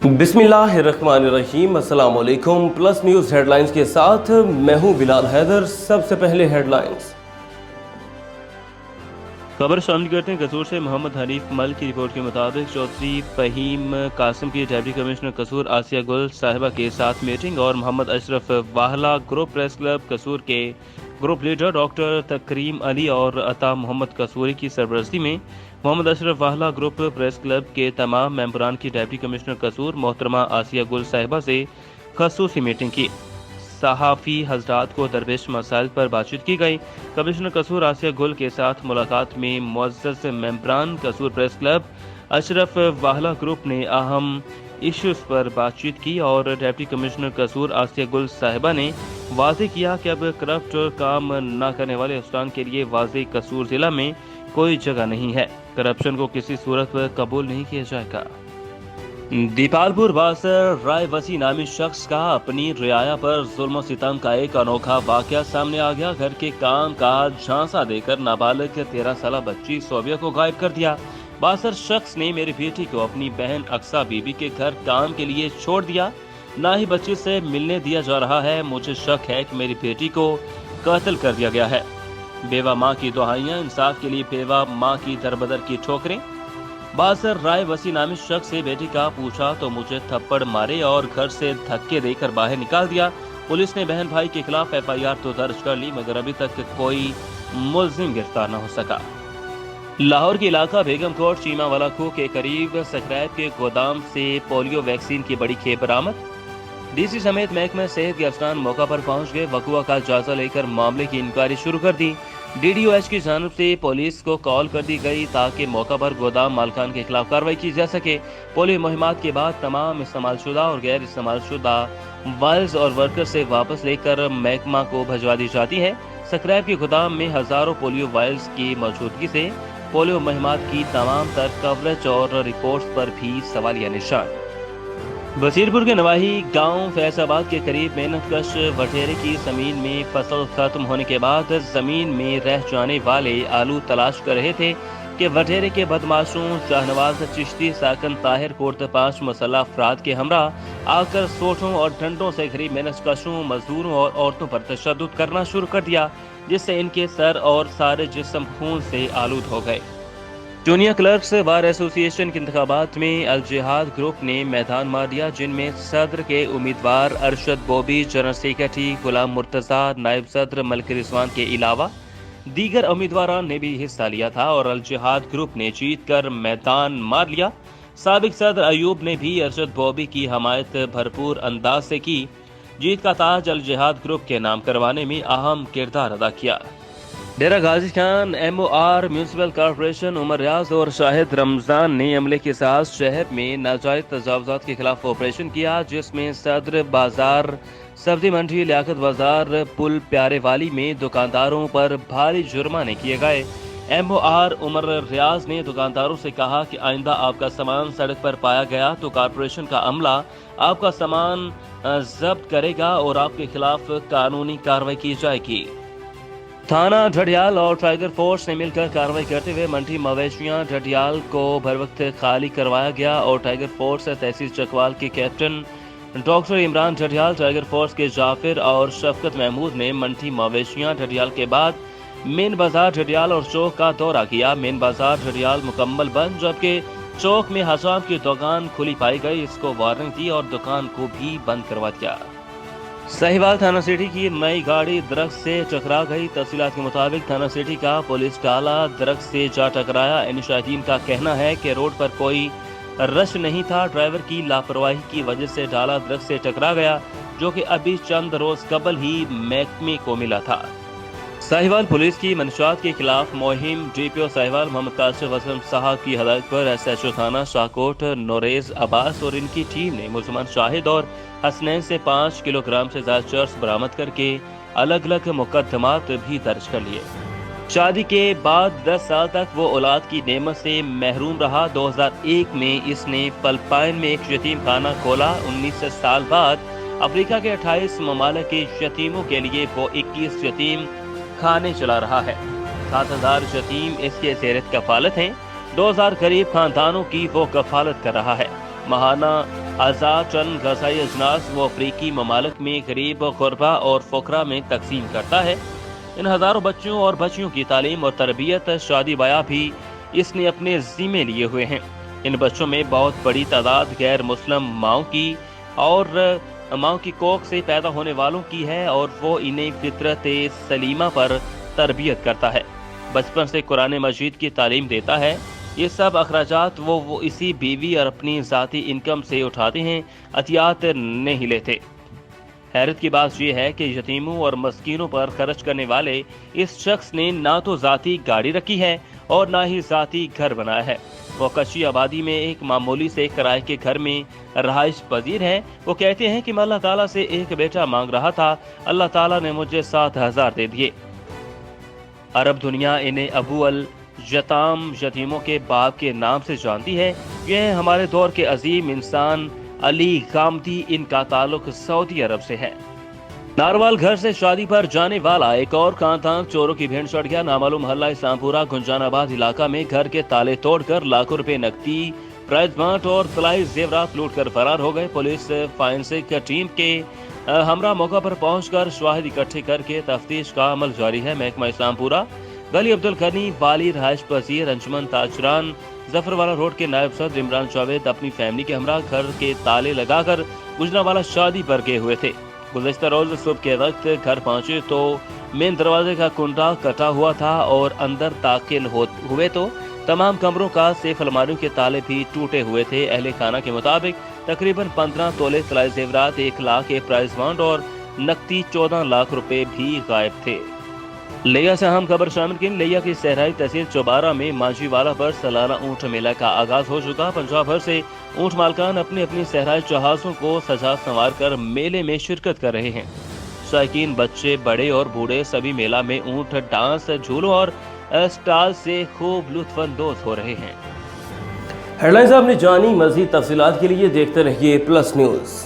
बिस्मिल्लाहिर्रहमानिर्रहीम। अस्सलाम वालेकुम। प्लस न्यूज़ हेडलाइंस के साथ मैं हूं बिलाल हैदर। सबसे पहले हेडलाइंस। खबर शामिल करते हैं। कसूर से मोहम्मद हनीफ मल की रिपोर्ट के मुताबिक चौधरी फहीम कासिम की डिप्टी कमिश्नर कसूर आसिया गुल साहिबा के साथ मीटिंग और Mohammad Ashraf Wahla group press club Kasur के group leader doctor Takreem Ali और अता मोहम्मद कसूरी की सरबरस्ती में Mohammad Ashraf Wahla group press club के तमाम मेंबरान की डिप्टी कमिश्नर कसूर मोहतरमा आसिया गुल साहिबा से खसूसी मीटिंग की। सहाफ़ी हजरात को दरपेश मसाइल पर बातचीत की गई। कमिश्नर कसूर आसिया गुल के साथ मुलाकात में मुअज़्ज़ज़ मेंबरान कसूर press club Ashraf Wahla group ने अहम इश्यूज पर बातचीत की और डिप्टी कमिश्नर कसूर आसिया गुल साहिबा ने वाज़ेह किया कि अब करप्ट काम न करने वाले अफसरान के लिए वाज़ेह कसूर जिला में कोई जगह नहीं है। करप्शन को किसी सूरत पर कबूल नहीं किया जाएगा। दीपालपुर बासर राय वसी नामी शख्स का अपनी रियाया पर जुल्म सितम का एक अनोखा वाकया सामने आ गया। घर के काम का झांसा देकर नाबालिग 13 साल बच्ची सोबिया को गायब कर दिया। बासर शख्स ने मेरी बेटी को अपनी बहन अक्सा बीबी के घर काम के लिए छोड़ दिया, ना ही बच्ची से मिलने दिया जा रहा है। मुझे शक है कि मेरी बेटी को कत्ल कर दिया गया है। बेवा माँ की दुहाइयां, इंसाफ के लिए बेवा माँ की दरबदर की ठोकरें। बासर राय वसी नामी शख्स से बेटी का पूछा तो मुझे थप्पड़ मारे और घर से धक्के देकर बाहर निकाल दिया। पुलिस ने बहन भाई के खिलाफ FIR तो दर्ज कर ली, मगर अभी तक कोई मुलजिम गिरफ्तार न हो सका। लाहौर के इलाका बेगम कोट चीमावाला खो के करीब स्क्रैप के गोदाम से पोलियो वैक्सीन की बड़ी खेप बरामद। DC समेत महकमा सेहत के अफसरान मौका पर पहुंच गए। वकुआ का जायजा लेकर मामले की इंक्वायरी शुरू कर दी। DDOH की जानिब से पुलिस को कॉल कर दी गई ताकि मौका पर गोदाम मालकान के खिलाफ कार्रवाई की जा सके। पोलियो मुहिमात के बाद तमाम इस्तेमालशुदा और गैर इस्तेमालशुदा वाइल्स और वर्कर से वापस लेकर महकमा को भिजवा दी जाती है। स्क्रैप के गोदाम में हजारों पोलियो वाइल्स की मौजूदगी से पोलियो मुहिमात की तमाम तर कवरेज और रिपोर्ट्स पर भी सवालिया निशान। बसीरपुर के नवाही गांव फैजाबाद के करीब मेहनतकश वटेरे की जमीन में फसल खत्म होने के बाद जमीन में रह जाने वाले आलू तलाश कर रहे थे कि वटेरे के बदमाशों शाहनवाज चिश्ती, साकन ताहिर कोट 5 मसल्ह अफराद के हमरा आकर सोठों और डंडों से घिरी मेहनतकशों, मजदूरों और औरतों पर तशद्दुद करना शुरू कर दिया, जिससे इनके सर और सारे जिस्म खून से आलूद हो गए। जूनियर क्लर्क्स बार एसोसिएशन के इंतखाबात में अल जिहाद ग्रुप ने मैदान मार दिया, जिनमें सदर के उम्मीदवार अरशद बोबी, जनरल सेक्रेटरी गुलाम मुर्तजा, नायब सदर मलिक रिजवान के अलावा दीगर उम्मीदवारान ने भी हिस्सा लिया था और अल जिहाद ग्रुप ने जीत कर मैदान मार लिया। साबिक सदर अयूब ने भी अरशद बोबी की हमायत भरपूर अंदाज से की। जीत का ताज अल जिहाद ग्रुप के नाम करवाने में अहम किरदार अदा किया। Dera Ghazi Khan, MOR, municipal corporation, Umar Riaz और शाहिद रमजान ने अमले के साथ शहर में नाजायज तजावुजात के खिलाफ ऑपरेशन किया, जिसमें सदर बाजार, सब्जी मंडी, लियाकत बाजार, पुल प्यारे वाली में दुकानदारों पर भारी जुर्माने किए गए। MOR उमर रियाज ने दुकानदारों से कहा कि आइंदा आपका सामान सड़क पर पाया गया तो कॉर्पोरेशन का अमला आपका सामान जब्त करेगा और आपके खिलाफ कानूनी कार्रवाई की जाएगी। थाना ढडियाल और टाइगर फोर्स ने मिलकर कार्रवाई करते हुए मंडी मवेशियां ढडियाल को भर वक्त खाली करवाया गया और टाइगर फोर्स तहसील चकवाल के captain doctor Imran Dhudial, tiger force के जाफिर और शफकत महमूद ने मंडी मवेशियां ढडियाल के बाद मेन बाजार ढडियाल और चौक का दौरा किया। मेन बाजार ढडियाल मुकम्मल बंद, जबकि चौक में हजाम की दुकान खुली पाई गई। इसको वार्निंग दी और दुकान को भी बंद करवा दिया। साहिवाल थाना सिटी की नई गाड़ी दरख्त से टकरा गई। तफसीलात के मुताबिक थाना सिटी का पुलिस डाला दरख्त से जा टकराया। इन शाहीन का कहना है कि रोड पर कोई रश नहीं था, ड्राइवर की लापरवाही की वजह से डाला दरख्त से टकरा गया, जो कि अभी चंद रोज कबल ही महकमे को मिला था। साहिवाल पुलिस की मंशूआत के खिलाफ मुहिम DPO साहिवाल मोहम्मद कासिफ असलम साहब की हदायत पर SHO थाना शाहकोट नोरेज अब्बास और इनकी टीम ने मुसलमान शाहिद और हसनैन से 5 किलोग्राम से ज्यादा चर्स बरामद करके अलग अलग मुकदमात भी दर्ज कर लिए। शादी के बाद 10 साल तक वो औलाद की नेमत से महरूम रहा। 2001 में इसने पलपाइन में एक यतीम खाना खोला। 19 साल बाद अफ्रीका के 28 ममालिक के यतीमों के लिए वो 21 यतीम खाने चला रहा है। 7,000 यतीम इसके ज़ेर कफालत हैं। 2,000 करीब खानदानों की वो कफालत कर रहा है। महाना आज़ाद चंद गज़ाई अजनास वो अफ्रीकी ममालिक में गरीब गुरबा और फकरा में तकसीम करता है। इन हज़ारों बच्चों और बच्चियों की तालीम और तरबियत, शादी ब्याह भी इसने अपने ज़िम्मे लिए हुए हैं। इन बच्चों में बहुत बड़ी तादाद गैर मुस्लिम माओं की और माओं की कोख से पैदा होने वालों की है और वो इन्हें फितरत सलीमा पर तरबियत करता है, बचपन से कुरान मजीद की तालीम देता है। ये सब अखराजात वो इसी बीवी और अपनी ज़ाती इनकम से उठाते हैं, अतियात नहीं लेते। हैरत की बात यह है कि यतीमों और मस्कीनों पर खर्च करने वाले इस शख्स ने ना तो ज़ाती गाड़ी रखी है और ना ही ज़ाती घर बनाया है। वो कच्ची आबादी में एक मामूली से किराए के घर में रहाइश पजीर है। वो कहते हैं कि मैं अल्लाह ताला से एक बेटा मांग रहा था, अल्लाह ताला ने मुझे 7,000 दे दिए। अरब दुनिया इन्हें अबू अल यताम, यतीमों के बाप के नाम से जानती है। यह हमारे दौर के अजीम इंसान अली गामदी, इनका ताल्लुक सऊदी अरब से है। नारवाल घर से शादी पर जाने वाला एक और खानदान चोरों की भीड़ चढ़ गया। नामालूम मोहल्ला इस्लामपुरा गुंजानाबाद इलाका में घर के ताले तोड़कर लाखों रुपए नकदी, प्राइज मार्ट और तलाई जेवरात लूट कर फरार हो गए। पुलिस फारेंसिक टीम के हमरा मौका पर पहुंचकर शवाहिद इकट्ठे करके तफ्तीश का अमल जारी है। महकमा इस्लामपुरा गली अब्दुल गनी वाली रहायश पजीर अंजुमन ताजरान जफरवाला रोड के नायब सदर इमरान जावेद अपनी फैमिली के हमरा घर के ताले लगाकर गुजरावाला शादी पर गए हुए थे। गुज़श्ता रोज सुबह के वक्त घर पहुंचे तो मेन दरवाजे का कुंडा कटा हुआ था और अंदर दाखिल हुए तो तमाम कमरों का सेफ अलमारियों के ताले भी टूटे हुए थे। अहले खाना के मुताबिक तकरीबन 15 तोले तलाई जेवरात, 1 लाख के प्राइज बॉन्ड और नकदी 14 लाख रुपए भी गायब थे। लिया से अहम खबर शामिल की। लिया की सहराई तहसील चौबारा में मांझीवाला पर सालाना ऊँट मेला का आगाज हो चुका। पंजाब भर से ऊँट मालकान अपनी अपनी सहराई जहाजों को सजा संवार कर मेले में शिरकत कर रहे हैं। शायकीन बच्चे, बड़े और बूढ़े सभी मेला में ऊँट, डांस, झूलों और स्टॉल से खूब लुत्फानंदोज हो रहे हैं। हेडलाइंस आपने जानी, मज़ीद तफसीलात के लिए देखते रहिए प्लस न्यूज़।